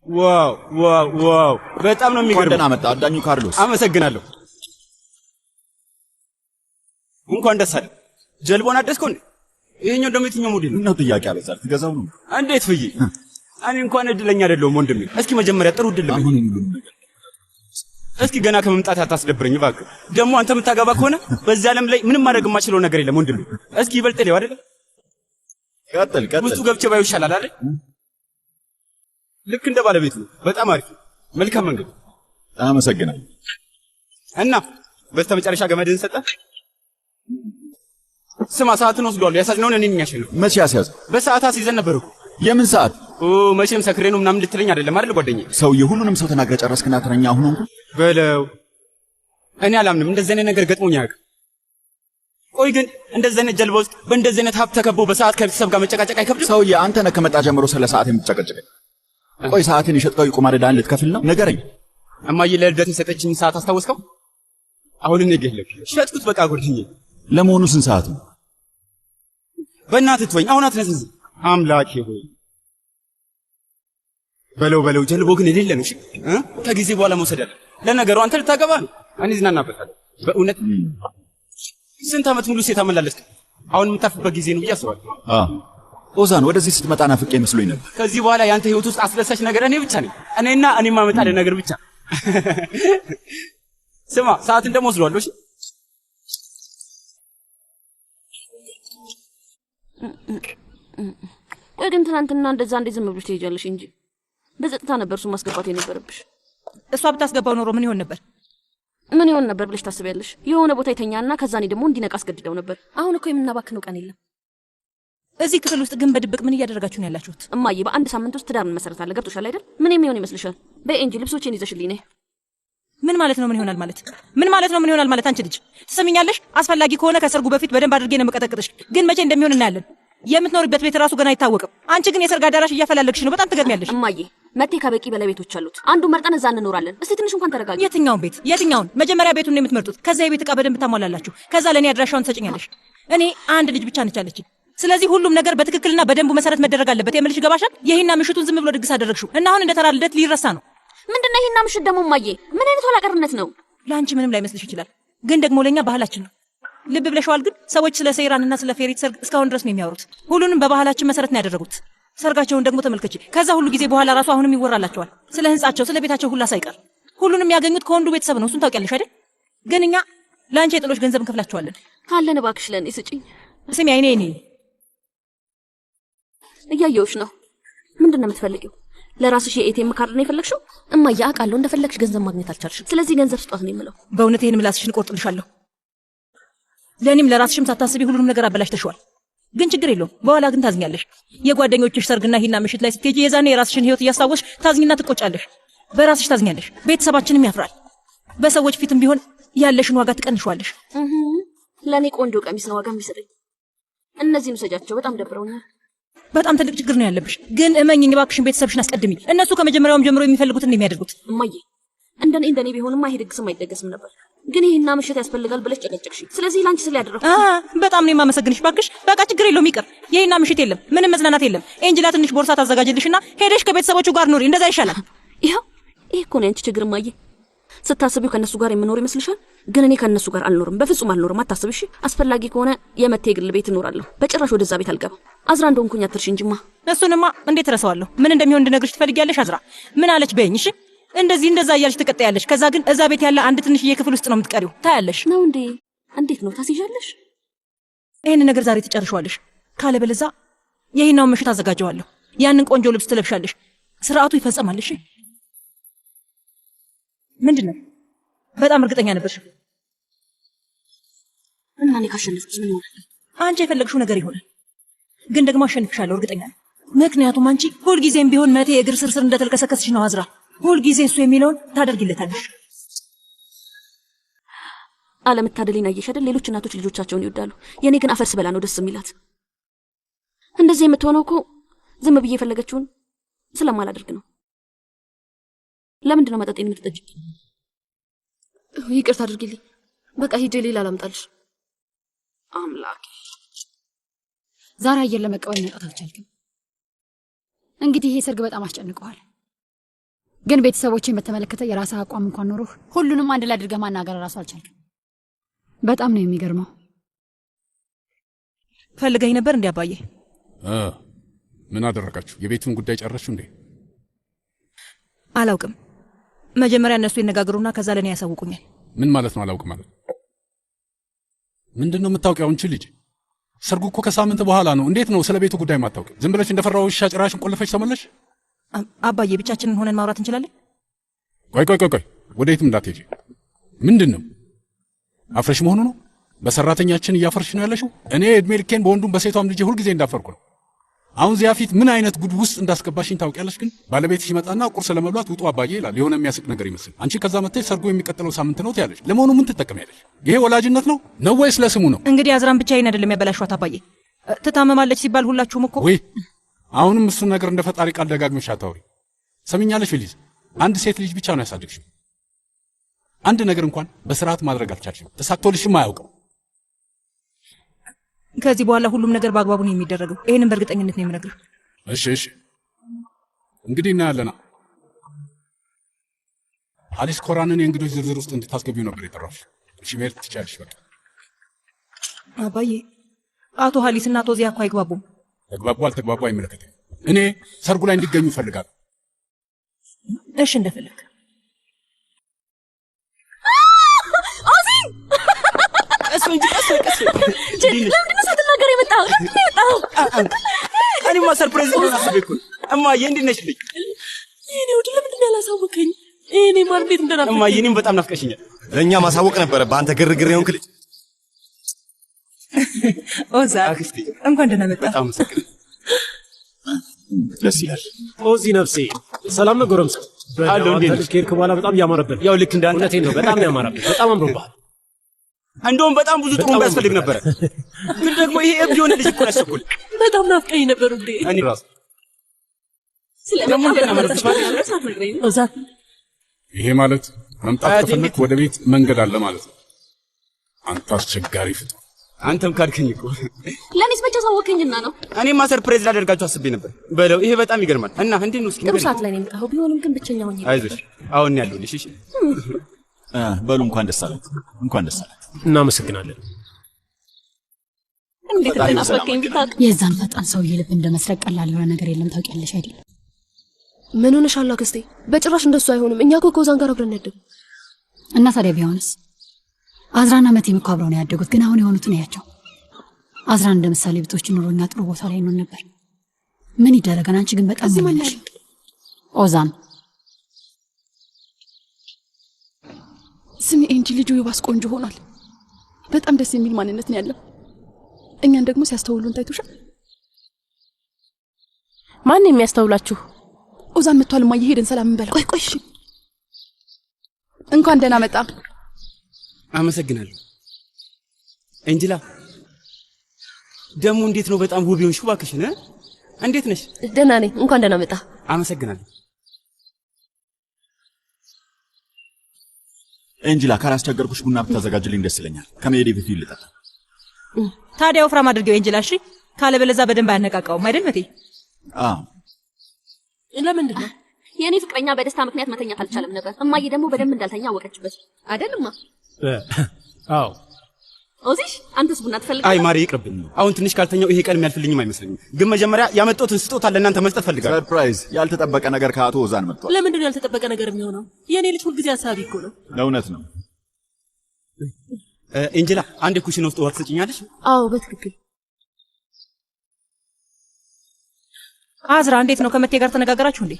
ዋው ዋው ዋው! በጣም ነው የሚገርመው። ደህና መጣ አዳኙ ካርሎስ። አመሰግናለሁ። እንኳን ደስ አለ። ጀልባውን አደስከው እንዴ? ይሄኛው ደግሞ የትኛው ሞዴል ነው? ጥያቄ አበዛል። ትገዛው ነው? እንዴት ብዬ? እኔ እንኳን እድለኛ አይደለሁም ወንድሜ። እስኪ መጀመሪያ ጥሩ እድል አሁን ሁሉም ነገር እስኪ ገና ከመምጣት አታስደብረኝ እባክህ። ደግሞ አንተ የምታገባ ከሆነ በዚህ ዓለም ላይ ምንም ማድረግ የማችለው ነገር የለም ወንድሜ። እስኪ ይበልጥ ሌው አይደል? ቀጥል። ውስጡ ገብቼ ባዩ ይሻላል አይደል? ልክ እንደ ባለቤት ነው። በጣም አሪፍ መልካም መንገድ። አመሰግናለሁ። እና በስተመጨረሻ ገመድህን ሰጠህ? ስማ ሰዓትን ወስዷል። ያሳዝነውን እኔ ነኝ ያሸነፍኩት። መቼ ያስያዘ? በሰዓት አስይዘን ነበር እኮ። የምን ሰዓት? መቼም ሰክሬ ነው ምናምን ልትለኝ አይደለም አይደል ጓደኛዬ? ሰውዬ ሁሉንም ሰው ተናግረ ጨረስክና ተረኛ አሁን እንኳን በለው። እኔ አላምንም። እንደዚህ አይነት ነገር ገጥሞኝ አያውቅም። ቆይ ግን እንደዚህ አይነት ጀልባ ውስጥ በእንደዚህ አይነት ሀብት ተከቦ በሰዓት ከቤተሰብ ጋር መጨቃጨቅ አይከብድም? ሰውዬ አንተ ነህ ከመጣ ጀምሮ ስለ ሰዓት የምትጨቀጭቀኝ። ቆይ ሰዓትን የሸጥከው የቁማር ዕዳህን ልትከፍል ነው? ንገረኝ። እማዬ ለልደት የሰጠችኝ ሰዓት አስታወስከው? አሁን እኔ ገለብ ሸጥኩት በቃ ጓደኛዬ። ለመሆኑ ስንት ሰዓት ነው? በእናትህ ትወኝ። አሁን አትነዝንዝ። አምላኬ ሆይ በለው በለው። ጀልቦ ግን የሌለ ነው። እሺ ከጊዜ በኋላ መውሰድ አለ። ለነገሩ አንተ ልታገባ ነው። እኔ ዝናናበታለሁ። በእውነት ስንት ዓመት ሙሉ ሴት አመላለስክ። አሁን የምታፍበት ጊዜ ነው ብዬ አስባለሁ። ኦዛን ወደዚህ ስትመጣ ናፍቄ መስሎኝ ነበር። ከዚህ በኋላ ያንተ ህይወት ውስጥ አስደሳች ነገር እኔ ብቻ ነኝ። እኔና እኔ ማመጣልህ ነገር ብቻ። ስማ ሰዓትን ደግሞ ወስደዋለሁ። እሺ ቆይ ግን ትናንትና እንደዛ እንዴ ዝም ብለሽ ትሄጃለሽ እንጂ በጸጥታ ነበር እሱ ማስገባት የነበረብሽ። እሷ ብታስገባው ኖሮ ምን ይሆን ነበር? ምን ይሆን ነበር ብለሽ ታስቢያለሽ? የሆነ ቦታ ይተኛና ከዛ እኔ ደግሞ እንዲነቃ አስገድደው ነበር። አሁን እኮ የምናባክነው ቀን የለም። እዚህ ክፍል ውስጥ ግን በድብቅ ምን እያደረጋችሁ ነው ያላችሁት? እማዬ በአንድ ሳምንት ውስጥ ትዳር እንመሰረታለን። ገብቶሻል አይደል? ምን የሚሆን ይመስልሻል? በይ እንጂ ልብሶቼን ይዘሽልኝ ነይ። ምን ማለት ነው? ምን ይሆናል ማለት? ምን ማለት ነው? ምን ይሆናል ማለት? አንቺ ልጅ ትሰሚኛለሽ? አስፈላጊ ከሆነ ከሰርጉ በፊት በደንብ አድርጌ ነው መቀጠቅጥሽ። ግን መቼ እንደሚሆን እናያለን። የምትኖርበት ቤት ራሱ ገና አይታወቅም። አንቺ ግን የሰርግ አዳራሽ እያፈላለግሽ ነው። በጣም ትገርሚያለሽ። እማዬ መቴ ከበቂ በላይ ቤቶች አሉት። አንዱን መርጠን እዛ እንኖራለን። እስቲ ትንሽ እንኳን ተረጋጊ። የትኛውን ቤት? የትኛውን? መጀመሪያ ቤቱን ነው የምትመርጡት። ከዛ የቤት ዕቃ በደንብ ታሟላላችሁ። ከዛ ለእኔ አድራሻውን ትሰጭኛለሽ። እኔ አንድ ልጅ ብቻ ነች አለችኝ። ስለዚህ ሁሉም ነገር በትክክልና በደንቡ መሰረት መደረግ አለበት። የምልሽ ገባሻል? ይሄና ምሽቱን ዝም ብሎ ድግስ አደረግሽው እና አሁን እንደ ተራ ልደት ሊረሳ ነው። ምንድነው ይሄና ምሽት ደግሞ? እማዬ ምን አይነት ኋላቀርነት ነው? ለአንቺ ምንም ላይመስልሽ ይችላል፣ ግን ደግሞ ለኛ ባህላችን ነው። ልብ ብለሽዋል? ግን ሰዎች ስለ ሰይራንና ስለ ፌሪት ሰርግ እስካሁን ድረስ ነው የሚያወሩት። ሁሉንም በባህላችን መሰረት ነው ያደረጉት። ሰርጋቸውን ደግሞ ተመልከቺ። ከዛ ሁሉ ጊዜ በኋላ ራሱ አሁንም ይወራላቸዋል ስለ ህንጻቸው፣ ስለ ቤታቸው ሁላ ሳይቀር። ሁሉንም ያገኙት ከወንዱ ቤተሰብ ነው። እሱን ታውቂያለሽ አይደል? ግን እኛ ለአንቺ የጥሎሽ ገንዘብ እንከፍላቸዋለን። ካለን እባክሽ ለእኔ ስጪኝ። ስሚ አይኔ እያየሁሽ ነው። ምንድን ነው የምትፈልጊው? ለራስሽ የኤቲኤም ካርድ ነው የፈለግሽው? እማዬ አውቃለሁ እንደፈለግሽ ገንዘብ ማግኘት አልቻልሽም። ስለዚህ ገንዘብ ስጧት ነው የምለው። በእውነት ይሄን ምላስሽን እቆርጥልሻለሁ። ለእኔም ለራስሽም ሳታስቢ ሁሉንም ነገር አበላሽተሽዋል። ግን ችግር የለውም፣ በኋላ ግን ታዝኛለሽ። የጓደኞችሽ ሰርግና ሂና ምሽት ላይ ስትሄጂ የዛኔ የራስሽን ህይወት እያስታወስሽ ታዝኝና ትቆጫለሽ። በራስሽ ታዝኛለሽ፣ ቤተሰባችንም ያፍራል። በሰዎች ፊትም ቢሆን ያለሽን ዋጋ ትቀንሿለሽ። ለእኔ ቆንጆ ቀሚስ ነው ዋጋ የሚሰጠኝ። እነዚህን ውሰጃቸው፣ በጣም ደብረውኛል። በጣም ትልቅ ችግር ነው ያለብሽ። ግን እመኝኝ እባክሽን፣ ቤተሰብሽን አስቀድሚ። እነሱ ከመጀመሪያውም ጀምሮ የሚፈልጉትን የሚያደርጉት። እማዬ እንደኔ ቢሆንማ ይሄ ድግስም አይደገስም ነበር። ግን ይሄና ምሽት ያስፈልጋል ብለሽ ጨቀጨቅሽ። ስለዚህ ላንቺ ስለ ያደረኩት በጣም ነው የማመሰግንሽ። እባክሽ በቃ ችግር የለውም ይቅር። ይሄና ምሽት የለም፣ ምንም መዝናናት የለም። ኤንጅላ ትንሽ ቦርሳ ታዘጋጅልሽና ሄደሽ ከቤተሰቦቹ ጋር ኑሪ። እንደዛ ይሻላል። ይሄ እኮ ነው ያንቺ ችግር እማዬ። ስታስቢው ከነሱ ጋር የምኖር ይመስልሻል? ግን እኔ ከነሱ ጋር አልኖርም፣ በፍጹም አልኖርም። አታስብሽ። አስፈላጊ ከሆነ የመቴ ግል ቤት እኖራለሁ። በጭራሽ ወደዛ ቤት አልገባም። አዝራ እንደሆንኩኝ አትርሽ እንጂማ። እሱንማ እንዴት እረሳዋለሁ? ምን እንደሚሆን እንድነግርሽ ትፈልጊያለሽ? አዝራ ምን አለች በይኝ። እሺ እንደዚህ እንደዛ እያልሽ ትቀጣያለሽ። ከዛ ግን እዛ ቤት ያለ አንድ ትንሽዬ ክፍል ውስጥ ነው የምትቀሪው። ታያለሽ ነው እንዴ? እንዴት ነው ታስይዣለሽ? ይሄን ነገር ዛሬ ትጨርሻለሽ። ካለበለዛ ይሄናውን ምሽት አዘጋጀዋለሁ። ያንን ቆንጆ ልብስ ትለብሻለሽ። ስርዓቱ ይፈጸማል። እሺ ምንድነው? በጣም እርግጠኛ ነበርሽ? እና እኔ ካሸነፍኩስ ምን ይሆናል? አንቺ የፈለግሽው ነገር ይሆናል። ግን ደግሞ አሸንፍሻለሁ፣ እርግጠኛ ነኝ። ምክንያቱም አንቺ ሁልጊዜም ቢሆን መቴ እግር ስርስር እንደተልከሰከስሽ ነው። አዝራ ሁልጊዜ እሱ የሚለውን ታደርጊለታለሽ። አለመታደሌን አየሽ አይደል? ሌሎች እናቶች ልጆቻቸውን ይወዳሉ። የኔ ግን አፈር ስበላ ነው ደስ የሚላት። እንደዚህ የምትሆነው እኮ ዝም ብዬ የፈለገችውን ስለማላደርግ ነው። ለምንድን ነው መጠጤን የምትጠጪው? ይቅርታ አድርጊልኝ። በቃ ሂጄ ሌላ ላምጣልሽ። አምላኬ ዛሬ አየር ለመቀበል መጣት አልቻልክም። እንግዲህ ይሄ ሰርግ በጣም አስጨንቀዋል። ግን ቤተሰቦቼን በተመለከተ የራስህ አቋም እንኳን ኖሮህ ሁሉንም አንድ ላይ አድርገህ ማናገር ራሱ አልቻልክም። በጣም ነው የሚገርመው። ፈልገኝ ነበር እንዴ አባዬ? ምን አደረጋችሁ? የቤቱን ጉዳይ ጨረስችሁ እንዴ? አላውቅም። መጀመሪያ እነሱ ይነጋገሩና ከዛ ለኔ ያሳውቁኛል። ምን ማለት ነው አላውቅም ማለት? ምንድነው የምታውቂው አንቺ ልጅ? ሰርጉ እኮ ከሳምንት በኋላ ነው። እንዴት ነው ስለ ቤቱ ጉዳይ ማታውቂ? ዝም ብለሽ እንደፈራው ውሻ ጭራሽን ቆልፈሽ ተመለሽ? አባዬ ብቻችንን ሆነን ማውራት እንችላለን? ቆይ ወዴትም እንዳትሄጂ። ምንድነው አፍረሽ መሆኑ ነው? በሰራተኛችን እያፈርሽ ነው ያለሽው? እኔ እድሜ ልኬን በወንዱም በሴቷም ልጅ ሁሉ ጊዜ እንዳፈርኩ ነው። አሁን ዚያ ፊት ምን አይነት ጉድ ውስጥ እንዳስገባሽኝ ታውቂያለሽ? ግን ባለቤትሽ ይመጣና ቁርስ ለመብላት ውጡ አባዬ ይላል። የሆነ የሚያስቅ ነገር ይመስል አንቺ ከዛ መጥተሽ ሰርጉ የሚቀጥለው ሳምንት ነው ትያለሽ። ለመሆኑ ምን ትጠቀሚያለሽ? ይሄ ወላጅነት ነው ወይስ ለስሙ ነው? እንግዲህ አዝራን ብቻዬን አይደለም ያበላሽዋት አባዬ። ትታመማለች ሲባል ሁላችሁም እኮ ወይ አሁንም እሱን ነገር እንደ ፈጣሪ ቃል ደጋግመሽ አታውሪ። ሰሚኛለሽ ፌሊዝ? አንድ ሴት ልጅ ብቻ ነው ያሳደግሽው። አንድ ነገር እንኳን በስርዓት ማድረግ አልቻልሽም። ተሳክቶልሽም አያውቅም። ከዚህ በኋላ ሁሉም ነገር በአግባቡ ነው የሚደረገው። ይሄንን በእርግጠኝነት ነው የምነግርህ። እሺ እንግዲህ እናያለና አሊስ ኮራንን የእንግዶች ዝርዝር ውስጥ እንድታስገቢው ነበር የጠራሁሽ። እሺ መሄድ ትችያለሽ። በቃ አባዬ፣ አቶ ሀሊስና አቶ ዚያ እኮ አይግባቡም። ተግባቡ አልተግባቡ አይመለከተኝም። እኔ ሰርጉ ላይ እንዲገኙ እፈልጋለሁ። እሺ እንደፈለግ። ቀስ ለምንድነው ሳትናገር የመጣው? እኔማ ሰርፕራይዝ ነው አስቤኩ። እማዬ እንዴት ነሽ ልጅ? እኔ ወደ ለምንድነው ያላሳወቀኝ? እኔ ማን ቤት እንደናፈቀኝ እማዬ እኔም በጣም ናፍቀሽኛል። ለኛ ማሳወቅ ነበር። በአንተ ግርግር የሆንክ ልጅ። ኦዛ እንኳን ደህና መጣ። በጣም መሰከረ። ደስ ይላል። ኦዚ ነፍሴ ሰላም ነው ጎረምሳ? አሎ እንዴት ነሽ? ከሄድክ በኋላ በጣም ያማረብህ። ያው ልክ እንዳንተ እውነቴን ነው። በጣም ያማረብህ። በጣም አምሮብሃል። እንደውም በጣም ብዙ ጥሩ ያስፈልግ ነበር። ግን ደግሞ ይሄ እብድ የሆነ ልጅ እኮ ያሰብኩል። በጣም ናፍቀኝ ነበር እንዴ? እኔ ራስ ስለምን እንደናመረጥሽ ሳትነግረኝ ነው። ኦዛ ይሄ ማለት መምጣት ከፈለክ ወደ ቤት መንገድ አለ ማለት ነው። አንተ አስቸጋሪ ፍጡር። አንተም ካድከኝ እኮ። ለኔስ ብቻ ሳወቀኝና ነው። እኔማ ሰርፕራይዝ ላደርጋችሁ አስቤ ነበር። በለው ይሄ በጣም ይገርማል። እና እንዴት ነው እስኪ ጥሩ ሰዓት ላይ ነው የመጣኸው። ቢሆንም ግን ብቸኛ ሆኜ አይዞሽ፣ አሁን ያለሁልሽ። እሺ በሉ እንኳን ደስ አላት፣ እንኳን ደስ አላት። እናመሰግናለን። እንዴት እንደናፈቀኝ ብታውቅ። የዛን ፈጣን ሰውዬ ልብ እንደመስረቅ ቀላል የሆነ ነገር የለም። ታውቂያለሽ አይደል? ምን ሆነሻል አክስቴ? በጭራሽ እንደሱ አይሆንም። እኛ እኮ ከኦዛን ጋር አብረን ያደግን እና ታዲያ ቢሆንስ? አዝራና መቴም እኮ አብረው ነው ያደጉት። ግን አሁን የሆኑትን ያቸው አዝራን እንደ ምሳሌ ብቶች ኑሮኛ ጥሩ ቦታ ላይ ነው ነበር። ምን ይደረጋል? አንቺ ግን በጣም ነሽ። ኦዛን ስሚ እንጂ ልጁ የባስ ቆንጆ ሆኗል። በጣም ደስ የሚል ማንነት ነው ያለው። እኛን ደግሞ ሲያስተውሉን ታይቶሻል። ማን የሚያስተውላችሁ? ኦዛን መጥቷል። ማየ ሄደን ሰላም እንበላ። ቆይ እሺ። እንኳን ደህና መጣ። አመሰግናለሁ ኤንጅላ። ደግሞ እንዴት ነው በጣም ውብ ይሆንሽ። እባክሽን እንዴት ነሽ? ደህና ነኝ። እንኳን ደህና መጣ። አመሰግናለሁ ኤንጅላ። ካላስቸገርኩሽ ቡና ብታዘጋጅልኝ ደስ ይለኛል። ከመሄዴ በፊት ልጠጣ። ታዲያ ወፍራም አድርገው ኤንጅላ። እሺ ካለበለዚያ በደንብ አያነቃቃውም አይደል መቴ? ለምንድን ነው? የኔ ፍቅረኛ በደስታ ምክንያት መተኛት አልቻለም ነበር። እማዬ ደግሞ በደንብ እንዳልተኛ አወቀችበት አይደልማ? አዎ። ኦዚሽ አንተስ ቡና ትፈልጋለህ? አይ ማሪ ይቅርብኝ። አሁን ትንሽ ካልተኛው ይሄ ቀን የሚያልፍልኝም አይመስለኝም። ግን መጀመሪያ ያመጣሁትን ስጦታ ለእናንተ መስጠት ፈልጋለሁ። ሰርፕራይዝ! ያልተጠበቀ ነገር ከአቶ ኦዛን መጥቷል። ለምንድን ነው ያልተጠበቀ ነገር የሚሆነው? የኔ ልጅ ሁልጊዜ አሳቢ እኮ ነው። ለእውነት ነው። ኤንጅላ አንድ ኩሽና ውስጥ ውሃ ትሰጪኛለሽ? አዎ በትክክል። አዝራ እንዴት ነው? ከመቴ ጋር ተነጋገራችሁ እንዴ?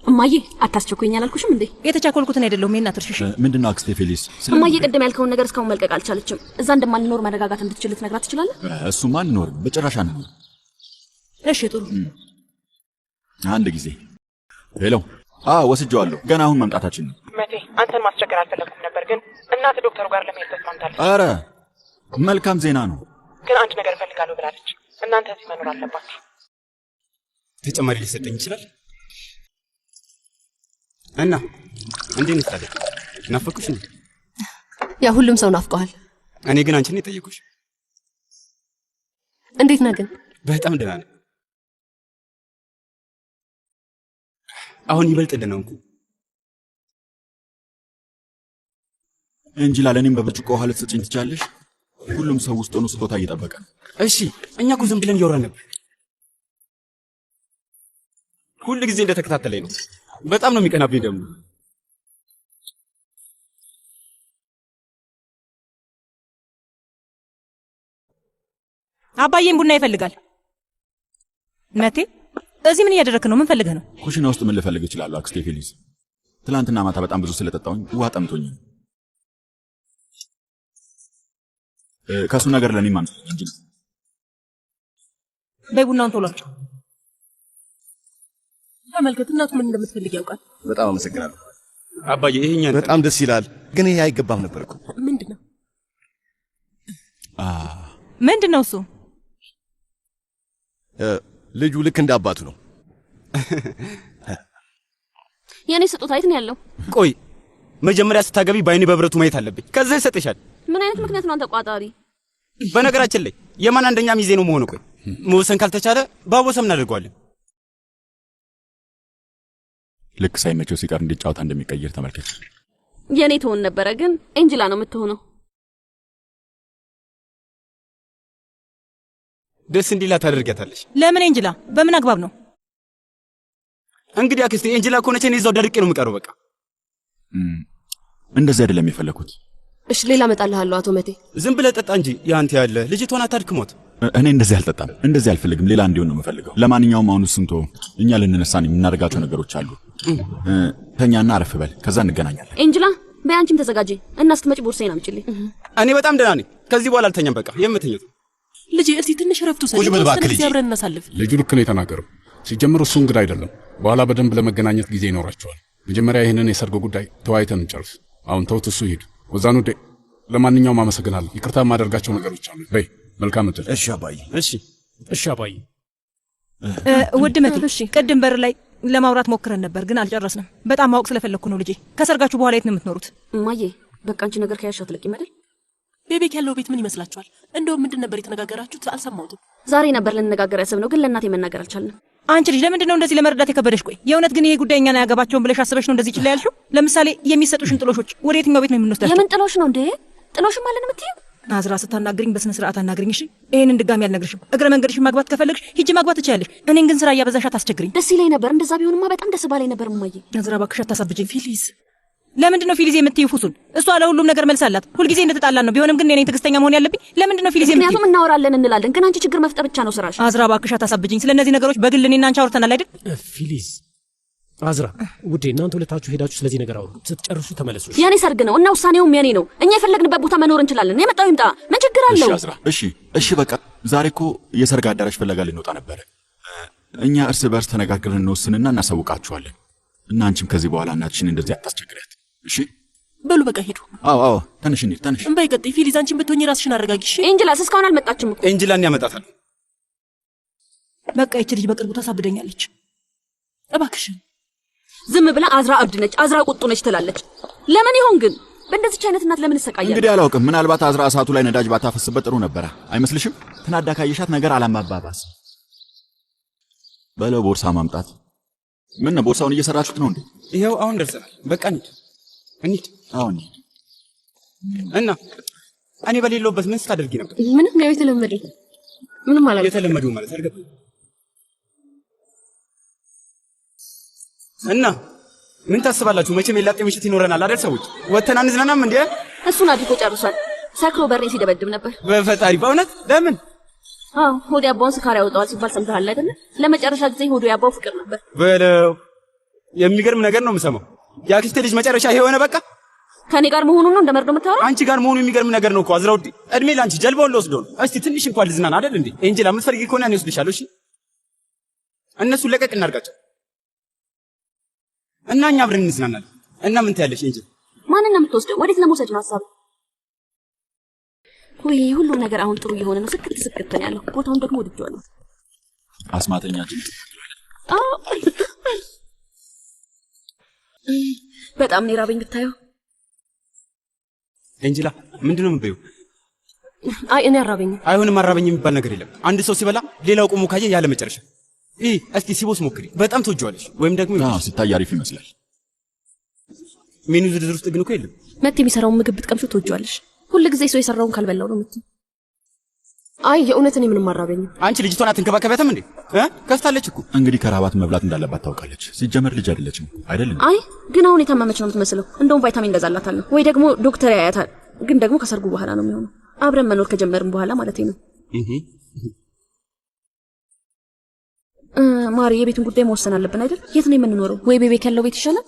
እማዬ አታስቸኩኝ አላልኩሽም እንዴ? የተቻኮልኩትን አይደለሁም። የእናት እርሽሽ ምንድነው አክስቴ ፌሊስ? እማዬ ቅድም ያልከውን ነገር እስካሁን መልቀቅ አልቻለችም። እዛ እንደማንኖር መረጋጋት እንድትችል ትነግራት ትችላለህ? እሱማ አንኖርም በጭራሽ አንኖርም። እሺ ጥሩ። አንድ ጊዜ ሄሎ። ወስጄዋለሁ። ገና አሁን መምጣታችን ነው። መቴ አንተን ማስቸገር አልፈለኩም ነበር፣ ግን እናት ዶክተሩ ጋር ለመሄድ ተስማምታለች። ኧረ መልካም ዜና ነው። ግን አንድ ነገር እፈልጋለሁ ብላለች። እናንተ እዚህ መኖር አለባችሁ። ተጨማሪ ሊሰጠኝ ይችላል? እና እንዴት ነው ታዲያ? ናፈኩሽ ነው? ያ ሁሉም ሰው ናፍቀዋል። እኔ ግን አንቺን የጠየኩሽ። እንዴት ነህ ግን? በጣም ደህና ነኝ። አሁን ይበልጥ ደህና ነኝ። ኤንጂላ ለኔም በብርጭቆ ውሃ ልትሰጪኝ ትቻለሽ? ሁሉም ሰው ውስጥ ሆኖ ስጦታ እየጠበቀ ነው። እሺ እኛ እኮ ዝም ብለን እያወራን ነበር። ሁሉ ጊዜ እንደተከታተለኝ ነው። በጣም ነው የሚቀናብኝ ደግሞ። አባዬም ቡና ይፈልጋል። መቴ እዚህ ምን እያደረክ ነው? ምን ፈልገህ ነው? ኩሽና ውስጥ ምን ልፈልግ እችላለሁ አክስቴ ፌሊዝ? ትላንትና ማታ በጣም ብዙ ስለጠጣሁኝ ውሃ ጠምቶኝ። ከሱ ነገር ለኔ ማን እንጂ በቡናውን ቶሏቸው ተመልከት። እናቱ ምን እንደምትፈልግ ያውቃል። በጣም አመሰግናለሁ አባዬ። ይሄኛ በጣም ደስ ይላል፣ ግን ይሄ አይገባም ነበር እኮ። ምንድነው? ምንድነው እሱ? ልጁ ልክ እንደ አባቱ ነው። የኔ ስጦታ የት ነው ያለው? ቆይ መጀመሪያ ስታገቢ ባይኔ በብረቱ ማየት አለብኝ፣ ከዛ ይሰጥሻል። ምን አይነት ምክንያት ነው አንተ ቋጣሪ? በነገራችን ላይ የማን አንደኛ ሚዜ ነው መሆኑ? ቆይ መወሰን ካልተቻለ ባቦሰም እናደርገዋለን። ልክ ሳይመቸው ሲቀር እንዴት ጫውታ እንደሚቀየር ተመልከት። የኔ ትሆን ነበረ፣ ግን ኤንጂላ ነው የምትሆነው። ደስ እንዲላ ታደርጊያታለሽ። ለምን ኤንጂላ? በምን አግባብ ነው? እንግዲህ አክስቴ ኤንጂላ ከሆነች እኔ እዛው ደርቄ ነው የምቀረው። በቃ እንደዚህ አይደለም የፈለኩት። እሺ ሌላ እመጣልሃለሁ አቶ መቴ። ዝም ብለህ ጠጣ እንጂ ያንተ ያለ ልጅቷን አታድክሞት። እኔ እንደዚህ አልጠጣም፣ እንደዚህ አልፈልግም። ሌላ እንዲሆን ነው የምፈልገው። ለማንኛውም አሁን ስንቶ እኛ ልንነሳን የምናደርጋቸው ነገሮች አሉ። ተኛና አረፍ በል፣ ከዛ እንገናኛለን። ኤንጂላ በይ አንቺም ተዘጋጂ እና ስትመጪ ቦርሳዬን አምጪልኝ። እኔ በጣም ደህና ነኝ። ከዚህ በኋላ አልተኛም። በቃ የምተኛው ልጅ እስቲ ትንሽ ረፍቱ ሰጪ። ስለዚህ አብረን እናሳልፍ። ልጁ ልክ ነው የተናገረው። ሲጀምር እሱ እንግዳ አይደለም። በኋላ በደንብ ለመገናኘት ጊዜ ይኖራቸዋል። መጀመሪያ ይህንን የሰርግ ጉዳይ ተወያይተን እንጨርስ። አሁን ተውት፣ እሱ ይሄድ። ወዛኑ ዴ ለማንኛውም አመሰግናለሁ። ይቅርታ የማደርጋቸው ነገሮች አሉ። በይ መልካም እድል። እሺ አባዬ። እሺ አባዬ። ውድ መቴ ቅድም በር ላይ ለማውራት ሞክረን ነበር፣ ግን አልጨረስንም። በጣም ማወቅ ስለፈለግኩ ነው። ልጄ ከሰርጋችሁ በኋላ የት ነው የምትኖሩት? እማዬ በቃ አንቺ ነገር ከያሻ አትለቂም አይደል? ቤቤክ ያለው ቤት ምን ይመስላችኋል? እንደው ምንድን ነበር የተነጋገራችሁት? አልሰማሁትም። ዛሬ ነበር ልንነጋገር ያሰብነው፣ ግን ለእናቴ መናገር አልቻልንም። አንቺ ልጅ ለምንድን ነው እንደዚህ ለመረዳት የከበደሽ? ቆይ የእውነት ግን ይሄ ጉዳይ እኛን አያገባቸውም ብለሽ አስበሽ ነው እንደዚህ ችላ ያልሽው? ለምሳሌ የሚሰጡሽን ጥሎሾች ወደ የትኛው ቤት ነው የምንወስዳቸው? የምን ጥሎሽ ነው እንዴ? ጥሎሽም አለን የምትይው? ናዝራ ስታናግሪኝ በስነ ስርዓት አናግሪኝ እሺ። ይሄንን ድጋሚ አልነግርሽም። እግረ መንገድሽን ማግባት ከፈለግሽ ሂጂ ማግባት ትችያለሽ። እኔን ግን ስራ እያበዛሽ አታስቸግሪኝ። ደስ ይለኝ ነበር፣ እንደዛ ቢሆንማ በጣም ደስ ባለኝ ነበር። እማዬ ናዝራ እባክሽ አታሳብጂኝ። ፊሊዝ ለምንድን ነው ፊሊዝ የምትይው? ፉሱን እሷ ለሁሉም ነገር መልስ አላት። ሁልጊዜ እንደተጣላን ነው። ቢሆንም ግን እኔ ትዕግስተኛ መሆን ያለብኝ። ለምንድን ነው ፊሊዝ የምትይው? ምክንያቱም እናወራለን እንላለን፣ ግን አንቺ ችግር መፍጠር ብቻ ነው ስራሽ። ናዝራ እባክሽ አታሳብጂኝ። ስለነዚህ ነገሮች በግል እኔና አንቺ አውርተናል አይደል? ፊሊዝ አዝራ ውዴ፣ እናንተ ሁለታችሁ ሄዳችሁ ስለዚህ ነገር አውሩ። ስትጨርሱ ተመለሱ። የኔ ሰርግ ነው እና ውሳኔውም የኔ ነው። እኛ የፈለግንበት ቦታ መኖር እንችላለን። የመጣው ይምጣ፣ ምን ችግር አለው? እሺ አዝራ፣ እሺ በቃ ዛሬ እኮ የሰርግ አዳራሽ ፍለጋ ልንወጣ ነበረ። እኛ እርስ በርስ ተነጋግረን እንወስንና እናሳውቃችኋለን። እና አንቺም ከዚህ በኋላ እናትሽን እንደዚህ አታስቸግሪያት እሺ? በሉ በቃ ሄዱ። አዎ ተነሽ እንሂድ፣ ተነሽ። እምባይ ቀጥይ። ፊሊዝ አንቺን ብትሆኚ ራስሽን አረጋጊ እሺ? ኤንጂላስ እስካሁን አልመጣችም እኮ። ኤንጂላን ያመጣታል። በቃ ይቺ ልጅ በቅርቡ ታሳብደኛለች። እባክሽን ዝም ብላ አዝራ እብድ ነች፣ አዝራ ቁጡ ነች ትላለች። ለምን ይሆን ግን? በእንደዚች አይነት እናት ለምን እሰቃያለሁ? እንግዲህ አላውቅም። ምናልባት አዝራ እሳቱ ላይ ነዳጅ ባታፈስበት ጥሩ ነበረ አይመስልሽም? ትናዳ ካየሻት ነገር አላማባባስ። በለው ቦርሳ ማምጣት። ምን ነው ቦርሳውን እየሰራችሁት ነው እንዴ? ይሄው አሁን ደርሰናል። በቃ እንሂድ። አሁን እና እኔ በሌለውበት ምን ስታደርጊ ነበር? ምንም ነው የተለመደ። ምንም ማለት የተለመደው ማለት አልገባኝ። እና ምን ታስባላችሁ? መቼም የላጤ ምሽት ይኖረናል አይደል? ሰዎች ወተና እንዝናናም እንዴ? እሱን አድርጎ ጨርሷል። ሰክሮ በሬ ሲደበድብ ነበር። በፈጣሪ በእውነት ለምን? አዎ ሆድ ያባውን ስካር ያወጣዋል ሲባል ሰምተሃል አይደል? ለመጨረሻ ጊዜ ሆዱ ያባው ፍቅር ነበር። በለው የሚገርም ነገር ነው የምሰማው። የአክስቴ ልጅ መጨረሻ ይሄ ሆነ። በቃ ከኔ ጋር መሆኑ ነው እንደመርዶ የምታወራው? አንቺ ጋር መሆኑ የሚገርም ነገር ነው እኮ አዝራውዲ። እድሜ ላንቺ ጀልባውን ልወስደው ነው። እስቲ ትንሽ እንኳን ልዝናና አይደል እንዴ? ኤንጂላ የምትፈልጊ ከሆነ እኔ ወስድሻለሁ። እሺ እነሱን ለቀቅ እናርጋቸው እና እኛ አብረን እንዝናናለን። እና ምን ታያለሽ ኤንጂላ? ማንን ነው የምትወስደው? ወዴት ለመውሰድ ነው ሀሳብ? ወይ ሁሉም ነገር አሁን ጥሩ እየሆነ ነው። ስክት ነው ያለው። ቦታውን ደግሞ ወድጄዋለሁ። አስማተኛ በጣም ነው ራበኝ ብታየው። ኤንጂላ ምንድነው የምትበይው? አይ እኔ አራበኝ። አይሆንም፣ አራበኝ የሚባል ነገር የለም። አንድ ሰው ሲበላ ሌላው ቆሞ ካየ ያለ መጨረሻ። እስቲ ሲቦስ ሞክሪ፣ በጣም ትወጂዋለሽ። ወይም ደግሞ ሲታይ አሪፍ ይመስላል። ሜኑ ዝርዝር ውስጥ ግን እኮ የለም። መቴ የሚሰራውን ምግብ ብትቀምሹ ትወጂዋለሽ። ሁሉ ጊዜ ሰው የሰራውን ካልበላው ነው የምትይው። አይ የእውነት እኔ ምንም አራበኝም። አንቺ ልጅቷን አትንከባከቢያትም እንዴ? ከፍታለች እኮ። እንግዲህ ከራባት መብላት እንዳለባት ታውቃለች። ሲጀመር ልጅ አይደለችም አይደለም? አይ ግን አሁን የታመመች ነው የምትመስለው። እንደውም ቫይታሚን ገዛላታለሁ ወይ ደግሞ ዶክተር ያያታል። ግን ደግሞ ከሰርጉ በኋላ ነው የሚሆነው። አብረን መኖር ከጀመርን በኋላ ማለት ነው። ማሪ የቤቱን ጉዳይ መወሰን አለብን አይደል? የት ነው የምንኖረው? ወይ ቤቤክ ያለው ቤት ይሻላል?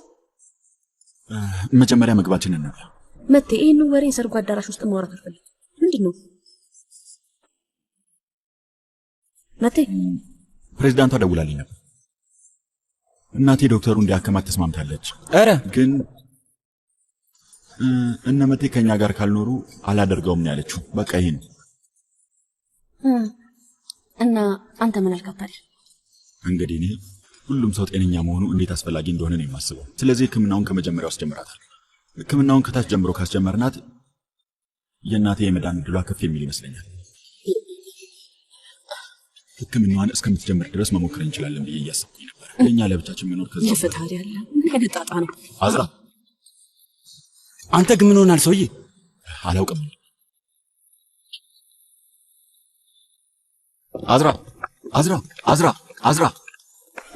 መጀመሪያ ምግባችንን እንብላ። መቴ ይህን ወሬ ሰርጉ አዳራሽ ውስጥ ማውራት አልፈልግም። ምንድን ነው መቴ? ፕሬዝዳንቷ ደውላልኝ ነበር። እናቴ ዶክተሩ እንዲያከማት ተስማምታለች። ኧረ ግን እነ መቴ ከኛ ጋር ካልኖሩ አላደርገውም ነው ያለችው። በቃ ይሄን እና አንተ ምን አልካት ታዲያ? እንግዲህ እኔ ሁሉም ሰው ጤነኛ መሆኑ እንዴት አስፈላጊ እንደሆነ ነው የማስበው። ስለዚህ ሕክምናውን ከመጀመሪያው አስጀምራታል። ሕክምናውን ከታች ጀምሮ ካስጀመርናት የእናቴ የመዳን ዕድሏ ከፍ የሚል ይመስለኛል። ሕክምናዋን እስከምትጀምር ድረስ መሞከር እንችላለን ብዬ እያሰብኩኝ ነበር። ለእኛ ለብቻችን መኖር ከዛ ይፈታል ያለ ከነጣጣ ነው። አዝራ አንተ ግን ምን ሆናል ሰውዬ? አላውቅም። አዝራ አዝራ አዝራ አዝራ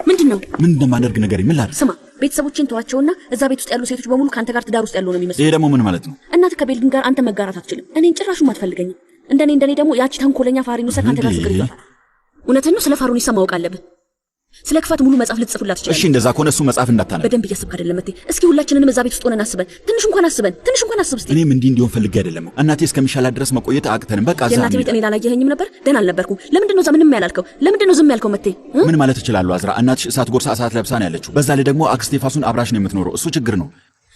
ምንድነው? ምን እንደማደርግ ነገር ምን ላድርግ? ስማ ቤተሰቦችን ተዋቸውና እዛ ቤት ውስጥ ያሉ ሴቶች በሙሉ ካንተ ጋር ትዳር ውስጥ ያለው ነው የሚመስለው። ይሄ ደግሞ ምን ማለት ነው? እናት ከቤልግን ጋር አንተ መጋራት አትችልም። እኔን ጭራሹም አትፈልገኝም። እንደኔ ደግሞ ያቺ ተንኮለኛ ፋሪኑ ሰር ካንተ ጋር ፍቅር ይዟል። እውነትን ነው። ስለ ፋሩን ማወቅ አለብን። ስለ ክፋት ሙሉ መጽሐፍ ልትጽፉላት ትችላለህ። እሺ እንደዛ ከሆነ እሱ መጽሐፍ እንዳታነብ። በደንብ እያሰብክ አይደለም መቴ። እስኪ ሁላችንንም እዛ ቤት ውስጥ ሆነን አስበን ትንሽ እንኳን አስብ እስቲ። እኔም እንዲህ እንዲሆን ፈልጌ አይደለም። እናቴ እስከሚሻላት ድረስ መቆየት አቅተንም። በቃ እዛ የእናቴ ቤት እኔን አላየኸኝም ነበር? ደህና አልነበርኩም። ለምንድን ነው እዛ ምንም ያላልከው? ለምንድን ነው ዝም ያልከው መቴ? ምን ማለት እችላለሁ አዝራ? እናትሽ እሳት ጎርሳ እሳት ለብሳ ነው ያለችው። በዛ ላይ ደግሞ አክስቴ ፋሱን አብራሽ ነው የምትኖረው። እሱ ችግር ነው።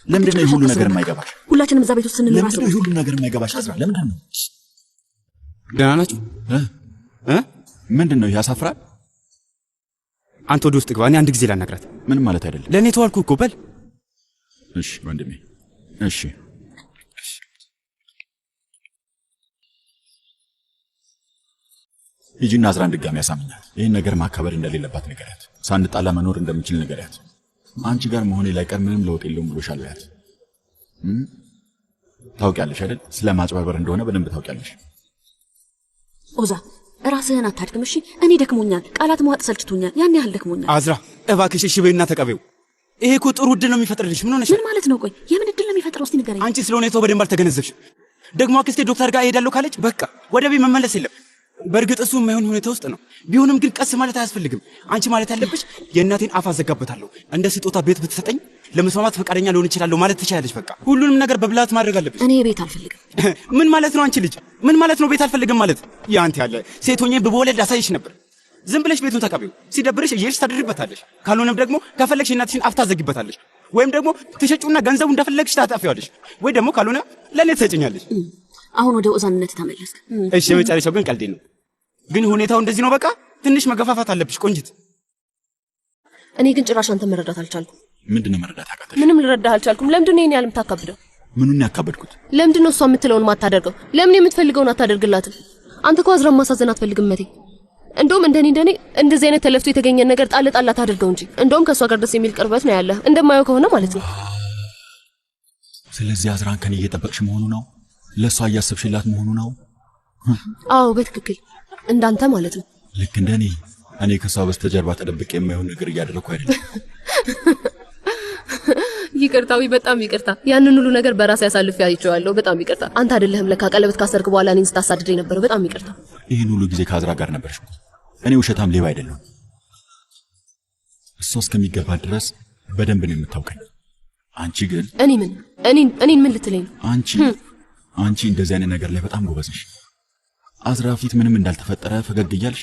ለምንድን ነው ሁሉ ነገር የማይገባሽ? ሁላችንም እዛ ቤት ውስጥ ስንኖር ለምንድን ነው ሁሉ ነገር የማይገባሽ አዝራ? ለምንድን ነው? ደህና ናችሁ? ምንድን ነው ያሳፍራል? አንተ ወደ ውስጥ ግባ። እኔ አንድ ጊዜ ላናግራት። ምንም ማለት አይደለም። ለእኔ ተዋልኩ እኮ በል። እሺ ወንድሜ እሺ። ሂጂና አዝራን ድጋሚ ያሳምኛል። ይህን ነገር ማካበር እንደሌለባት ንገሪያት። ሳንጣላ መኖር እንደምችል ንገሪያት። አንቺ ጋር መሆኔ ላይቀር ምንም ለውጥ የለውም ብሎሻል በያት። ታውቂያለሽ አይደል? ስለ ማጭበርበር እንደሆነ በደንብ ታውቂያለሽ። ኦዛ ራስህን አታድክም እሺ? እኔ ደክሞኛል። ቃላት መዋጥ ሰልችቶኛል። ያን ያህል ደክሞኛል። አዝራ እባክሽ እሺ በይና ተቀበይው። ይሄ እኮ ጥሩ እድል ነው የሚፈጥርልሽ። ምን ሆነሽ? ምን ማለት ነው? ቆይ የምን እድል ነው የሚፈጥረው? እስቲ ንገረኝ። አንቺ ስለ ሁኔታው በደንብ አልተገነዘብሽ። ደግሞ አክስቴ ዶክተር ጋር እሄዳለሁ ካለች በቃ ወደ ቤት መመለስ የለም። በእርግጥ እሱ የማይሆን ሁኔታ ውስጥ ነው። ቢሆንም ግን ቀስ ማለት አያስፈልግም። አንቺ ማለት ያለብሽ የእናቴን አፍ አዘጋበታለሁ፣ እንደ ስጦታ ቤት ብትሰጠኝ ለመስማማት ፈቃደኛ ሊሆን ይችላል ማለት ትችላለሽ። በቃ ሁሉንም ነገር በብላት ማድረግ አለብሽ። እኔ ቤት አልፈልግም። ምን ማለት ነው? አንቺ ልጅ ምን ማለት ነው? ቤት አልፈልግም ማለት ያንተ ያለ ሴት ሆኜ ብወለድ አሳይሽ ነበር። ዝም ብለሽ ቤቱን ተቀበዩ። ሲደብርሽ እየሄድሽ ታድሪበታለሽ። ካልሆነም ደግሞ ከፈለግሽ እናትሽን አፍ ታዘጊበታለሽ፣ ወይም ደግሞ ትሸጩና ገንዘቡ እንደፈለግሽ ታጣፊዋለሽ፣ ወይ ደግሞ ካልሆነ ለእኔ ትሰጭኛለሽ። አሁን ወደ ኦዛንነት ተመለስክ። እሺ የመጨረሻው ግን ቀልዴ ነው። ግን ሁኔታው እንደዚህ ነው። በቃ ትንሽ መገፋፋት አለብሽ ቆንጅት። እኔ ግን ጭራሽ አንተ መረዳት አልቻልኩም። ምንድነው መረዳት አቃተሽ? ምንም ልረዳህ አልቻልኩም። ለምንድን ነው ይሄን ያህል የምታካብደው? ምኑን ያካበድኩት? ለምንድን ነው እሷ የምትለውን ማታደርገው? ለምን የምትፈልገውን አታደርግላትም? አንተ እኮ አዝራን ማሳዘን አትፈልግም መቴ። እንደውም እንደኔ እንደዚህ አይነት ተለፍቶ የተገኘን ነገር ጣል አታደርገው እንጂ እንደውም ከእሷ ጋር ደስ የሚል ቅርበት ነው ያለህ እንደማየው ከሆነ ማለት ነው። ስለዚህ አዝራን ከኔ እየጠበቅሽ መሆኑ ነው? ለእሷ እያሰብሽላት መሆኑ ነው? አዎ በትክክል እንዳንተ ማለት ነው። ልክ እንደኔ እኔ ከሷ በስተጀርባ ተደብቄ የማይሆን ነገር እያደረኩ አይደለም። ይቅርታዊ በጣም ይቅርታ። ያንን ሁሉ ነገር በራሴ ያሳልፍ ያይቸዋለሁ። በጣም ይቅርታ። አንተ አይደለህም ለካ ቀለበት ካሰርክ በኋላ እኔን ስታሳድደኝ ነበር። በጣም ይቅርታ። ይህን ሁሉ ጊዜ ከአዝራ ጋር ነበርሽ። እኔ ውሸታም ሌባ አይደለሁም። እሷ እስከሚገባ ድረስ በደንብ ነው የምታውቀኝ። አንቺ ግን እኔን ምን ልትለኝ ነው? አንቺ እንደዚህ አይነት ነገር ላይ በጣም ጎበዝ ነሽ። አዝራ ፊት ምንም እንዳልተፈጠረ ፈገግ እያልሽ